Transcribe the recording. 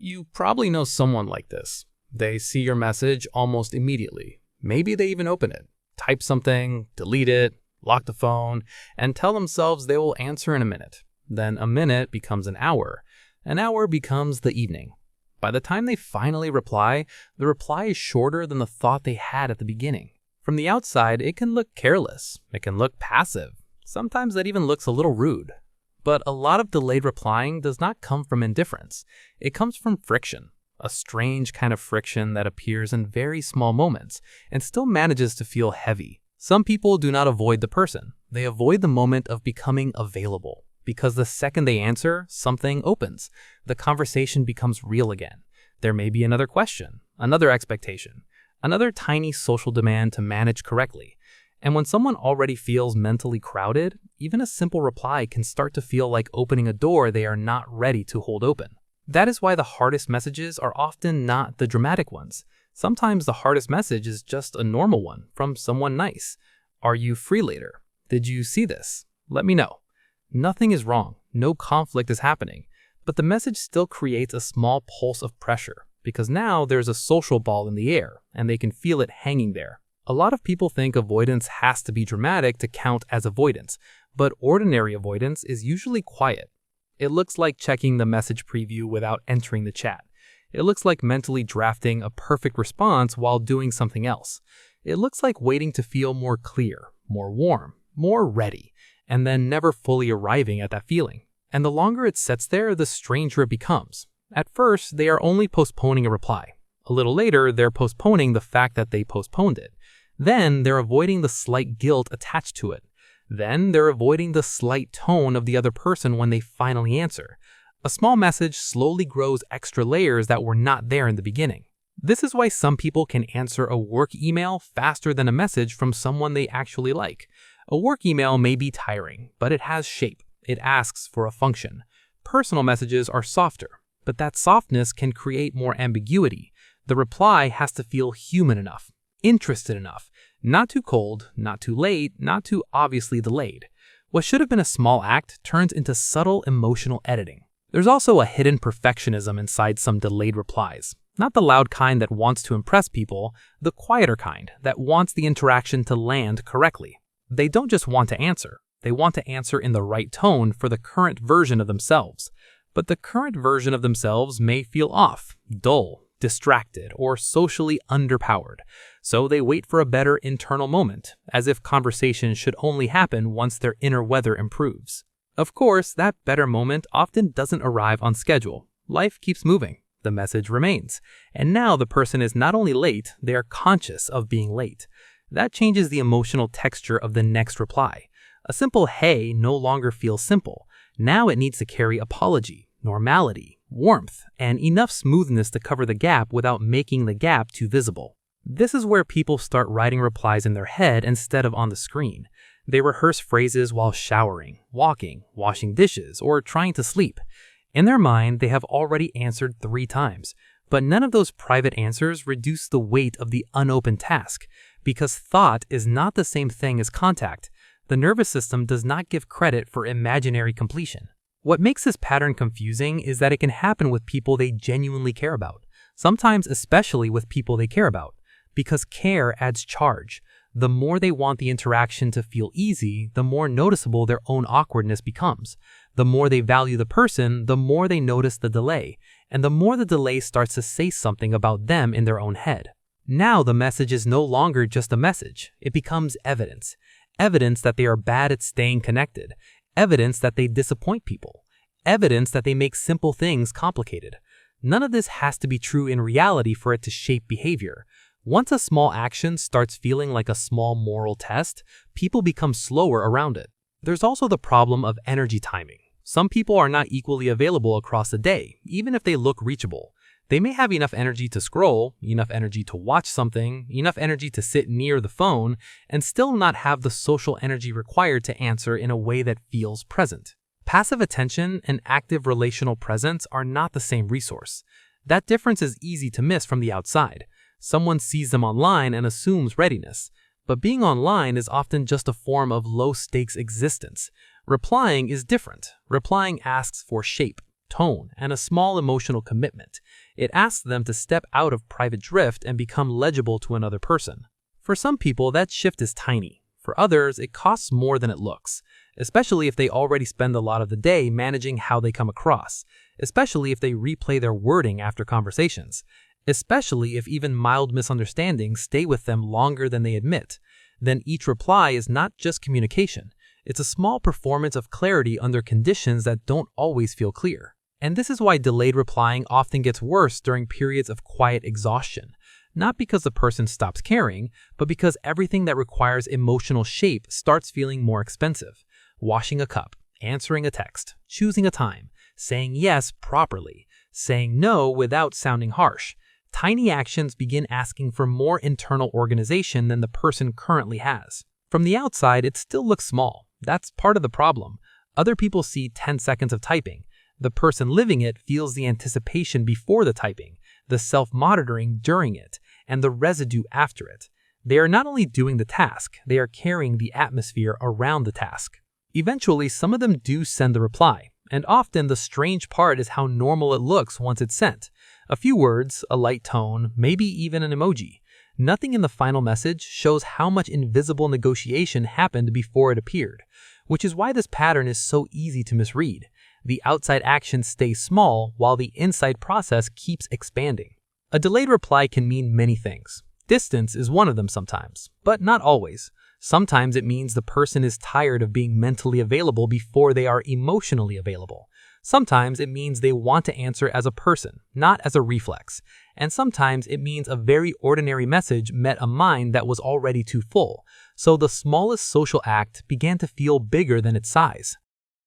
You probably know someone like this. They see your message almost immediately. Maybe they even open it, type something, delete it, lock the phone, and tell themselves they will answer in a minute. Then a minute becomes an hour becomes the evening. By the time they finally reply, the reply is shorter than the thought they had at the beginning. From the outside, it can look careless, it can look passive. Sometimes that even looks a little rude. But a lot of delayed replying does not come from indifference. It comes from friction, a strange kind of friction that appears in very small moments and still manages to feel heavy. Some people do not avoid the person. They avoid the moment of becoming available. Because the second they answer, something opens. The conversation becomes real again. There may be another question, another expectation, another tiny social demand to manage correctly. And when someone already feels mentally crowded, even a simple reply can start to feel like opening a door they are not ready to hold open. That is why the hardest messages are often not the dramatic ones. Sometimes the hardest message is just a normal one from someone nice. Are you free later? Did you see this? Let me know. Nothing is wrong, no conflict is happening, but the message still creates a small pulse of pressure because now there's a social ball in the air and they can feel it hanging there. A lot of people think avoidance has to be dramatic to count as avoidance, but ordinary avoidance is usually quiet. It looks like checking the message preview without entering the chat. It looks like mentally drafting a perfect response while doing something else. It looks like waiting to feel more clear, more warm, more ready, and then never fully arriving at that feeling. And the longer it sits there, the stranger it becomes. At first, they are only postponing a reply. A little later, they're postponing the fact that they postponed it. Then they're avoiding the slight guilt attached to it. Then they're avoiding the slight tone of the other person when they finally answer. A small message slowly grows extra layers that were not there in the beginning. This is why some people can answer a work email faster than a message from someone they actually like. A work email may be tiring, but it has shape. It asks for a function. Personal messages are softer, but that softness can create more ambiguity. The reply has to feel human enough, interested enough, not too cold, not too late, not too obviously delayed. What should have been a small act turns into subtle emotional editing. There's also a hidden perfectionism inside some delayed replies. Not the loud kind that wants to impress people, the quieter kind that wants the interaction to land correctly. They don't just want to answer. They want to answer in the right tone for the current version of themselves. But the current version of themselves may feel off, dull, distracted, or socially underpowered. So they wait for a better internal moment, as if conversation should only happen once their inner weather improves. Of course, that better moment often doesn't arrive on schedule. Life keeps moving. The message remains. And now the person is not only late, they are conscious of being late. That changes the emotional texture of the next reply. A simple hey no longer feels simple. Now it needs to carry apology, normality, warmth, and enough smoothness to cover the gap without making the gap too visible. This is where people start writing replies in their head instead of on the screen. They rehearse phrases while showering, walking, washing dishes, or trying to sleep. In their mind, they have already answered 3 times, but none of those private answers reduce the weight of the unopened task. Because thought is not the same thing as contact. The nervous system does not give credit for imaginary completion. What makes this pattern confusing is that it can happen with people they genuinely care about, sometimes especially with people they care about, because care adds charge. The more they want the interaction to feel easy, the more noticeable their own awkwardness becomes. The more they value the person, the more they notice the delay, and the more the delay starts to say something about them in their own head. Now the message is no longer just a message. It becomes evidence. Evidence that they are bad at staying connected. Evidence that they disappoint people. Evidence that they make simple things complicated. None of this has to be true in reality for it to shape behavior. Once a small action starts feeling like a small moral test, people become slower around it. There's also the problem of energy timing. Some people are not equally available across the day, even if they look reachable. They may have enough energy to scroll, enough energy to watch something, enough energy to sit near the phone, and still not have the social energy required to answer in a way that feels present. Passive attention and active relational presence are not the same resource. That difference is easy to miss from the outside. Someone sees them online and assumes readiness. But being online is often just a form of low-stakes existence. Replying is different. Replying asks for shape, tone, and a small emotional commitment. It asks them to step out of private drift and become legible to another person. For some people, that shift is tiny. For others, it costs more than it looks, especially if they already spend a lot of the day managing how they come across, especially if they replay their wording after conversations, especially if even mild misunderstandings stay with them longer than they admit. Then each reply is not just communication. It's a small performance of clarity under conditions that don't always feel clear. And this is why delayed replying often gets worse during periods of quiet exhaustion. Not because the person stops caring, but because everything that requires emotional shape starts feeling more expensive. Washing a cup, answering a text, choosing a time, saying yes properly, saying no without sounding harsh. Tiny actions begin asking for more internal organization than the person currently has. From the outside, it still looks small. That's part of the problem. Other people see 10 seconds of typing. The person living it feels the anticipation before the typing, the self-monitoring during it, and the residue after it. They are not only doing the task, they are carrying the atmosphere around the task. Eventually, some of them do send the reply, and often the strange part is how normal it looks once it's sent. A few words, a light tone, maybe even an emoji. Nothing in the final message shows how much invisible negotiation happened before it appeared, which is why this pattern is so easy to misread. The outside action stays small while the inside process keeps expanding. A delayed reply can mean many things. Distance is one of them sometimes, but not always. Sometimes it means the person is tired of being mentally available before they are emotionally available. Sometimes it means they want to answer as a person, not as a reflex. And sometimes it means a very ordinary message met a mind that was already too full. So the smallest social act began to feel bigger than its size.